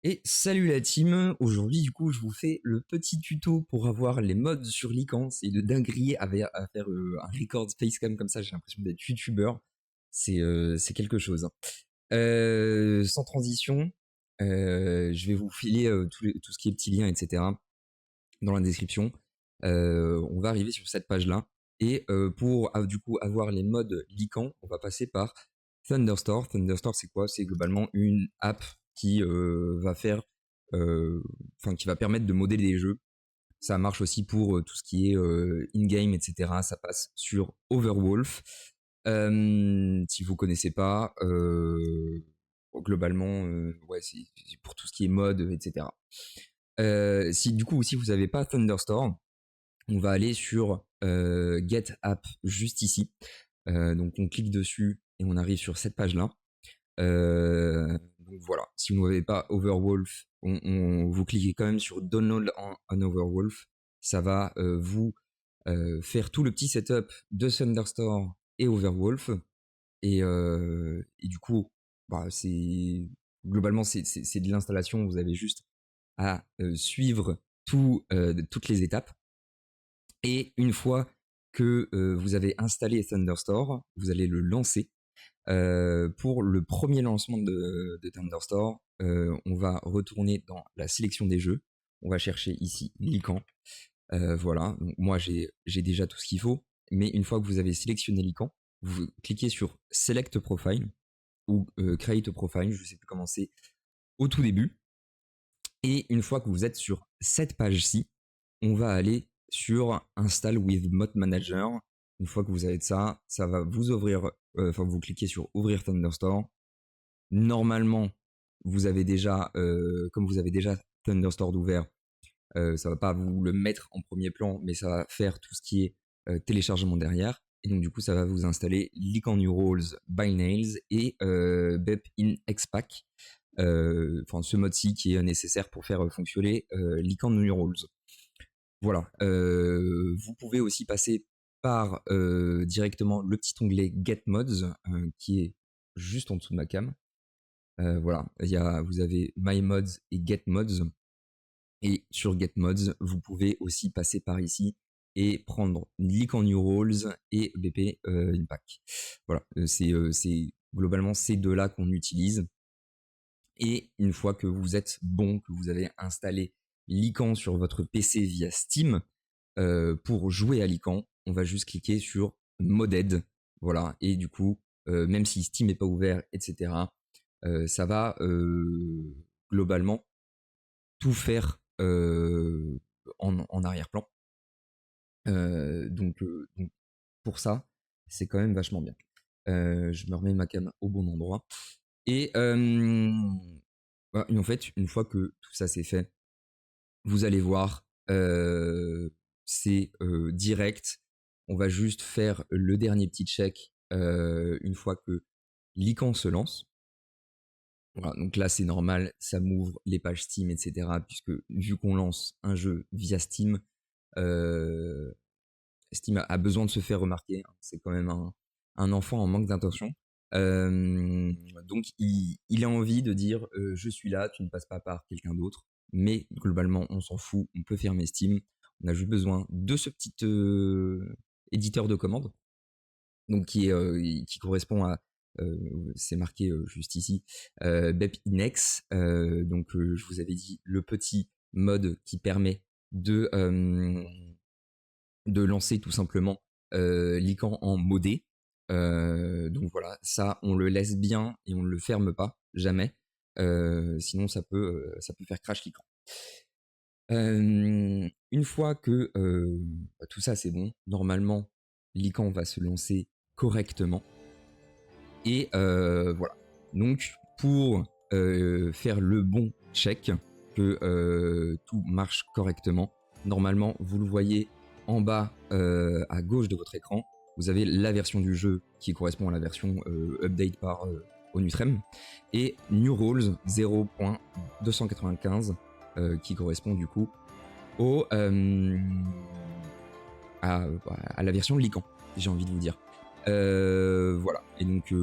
Et salut la team, aujourd'hui du coup je vous fais le petit tuto pour avoir les mods sur Lycan. C'est de dinguerie à faire un record facecam comme ça, j'ai l'impression d'être youtubeur, c'est quelque chose, hein. Sans transition, je vais vous filer tout ce qui est petits liens, etc. dans la description. On va arriver sur cette page là et pour du coup avoir les mods Lycan, on va passer par Thunderstore. Thunderstore c'est quoi? C'est globalement une app qui va faire, qui va permettre de modéler des jeux. Ça marche aussi pour tout ce qui est in-game, etc. Ça passe sur Overwolf. Si vous connaissez pas, globalement, ouais, c'est pour tout ce qui est mode, etc. Si vous n'avez pas Thunderstore, on va aller sur Get App juste ici. Donc on clique dessus et on arrive sur cette page là. Donc voilà, si vous n'avez pas Overwolf, vous cliquez quand même sur Download en Overwolf. Ça va vous faire tout le petit setup de Thunderstore et Overwolf. Et du coup, globalement c'est de l'installation. Vous avez juste à suivre toutes les étapes. Et une fois que vous avez installé Thunderstore, vous allez le lancer. Pour le premier lancement de Thunderstore, on va retourner dans la sélection des jeux. On va chercher ici Lycan. Voilà, donc moi j'ai déjà tout ce qu'il faut. Mais une fois que vous avez sélectionné Lycan, vous cliquez sur Select Profile ou Create Profile, je ne sais plus comment c'est, au tout début. Et une fois que vous êtes sur cette page-ci, on va aller sur Install with Mod Manager. Une fois que vous avez ça, ça va vous ouvrir, vous cliquez sur Ouvrir Thunderstore. Normalement, vous avez déjà, comme vous avez déjà Thunderstore d'ouvert, ça va pas vous le mettre en premier plan, mais ça va faire tout ce qui est téléchargement derrière. Et donc du coup, ça va vous installer Lycan New Rolls by Nails et BEP in Xpack. Ce mode-ci qui est nécessaire pour faire fonctionner Lycan New Rolls. Voilà. Vous pouvez aussi passer par directement le petit onglet Get Mods qui est juste en dessous de ma cam. Voilà, vous avez My Mods et Get Mods. Et sur Get Mods, vous pouvez aussi passer par ici et prendre Lycan New Rolls et BP Impact. Voilà, c'est globalement ces deux-là qu'on utilise. Et une fois que vous êtes bon, que vous avez installé Lycan sur votre PC via Steam, pour jouer à Lycan, on va juste cliquer sur Modded. Voilà, et du coup, même si Steam n'est pas ouvert, etc., ça va globalement tout faire en arrière-plan. Donc pour ça, c'est quand même vachement bien. Je me remets ma cam au bon endroit. Et en fait, une fois que tout ça c'est fait, vous allez voir, c'est direct. On va juste faire le dernier petit check une fois que Lycan se lance. Voilà, donc là c'est normal, ça m'ouvre les pages Steam, etc. Puisque vu qu'on lance un jeu via Steam, Steam a besoin de se faire remarquer. C'est quand même un enfant en manque d'intention. Donc il a envie de dire je suis là, tu ne passes pas par quelqu'un d'autre. Mais globalement, on s'en fout, on peut fermer Steam. On a juste besoin de ce petit éditeur de commande, donc qui correspond à, c'est marqué juste ici, BEP Inex. Donc je vous avais dit le petit mode qui permet de lancer tout simplement Lycan en modé. Donc voilà, ça on le laisse bien et on ne le ferme pas, jamais. Sinon ça peut faire crash Lycan. Une fois que tout ça c'est bon, normalement Lycan va se lancer correctement. Et voilà. Donc pour faire le bon check, que tout marche correctement, normalement vous le voyez en bas à gauche de votre écran, vous avez la version du jeu qui correspond à la version update par Onutrem, et New Rolls 0.295 qui correspond du coup à la version Lycan, j'ai envie de vous dire. Voilà, et donc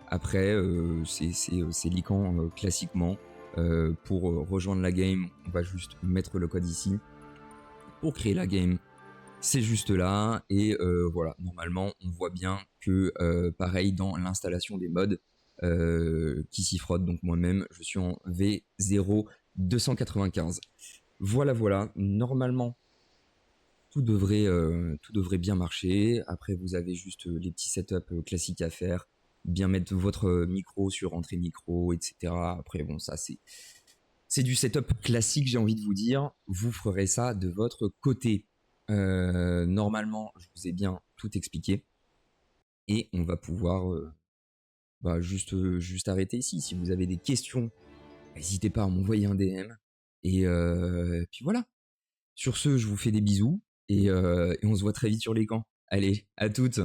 après c'est Lycan classiquement. pour rejoindre la game, on va juste mettre le code ici. Pour créer la game, c'est juste là. Et voilà, normalement, on voit bien que pareil dans l'installation des mods qui s'y frottent. Donc moi-même, je suis en V0 295. Voilà, voilà. Normalement, tout devrait bien marcher. Après, vous avez juste les petits setups classiques à faire. Bien mettre votre micro sur entrée micro, etc. Après, bon, ça, c'est du setup classique, j'ai envie de vous dire. Vous ferez ça de votre côté. Normalement, je vous ai bien tout expliqué. Et on va pouvoir juste arrêter ici. Si vous avez des questions, n'hésitez pas à m'envoyer un DM. Et puis voilà. Sur ce, je vous fais des bisous et on se voit très vite sur les camps. Allez, à toutes!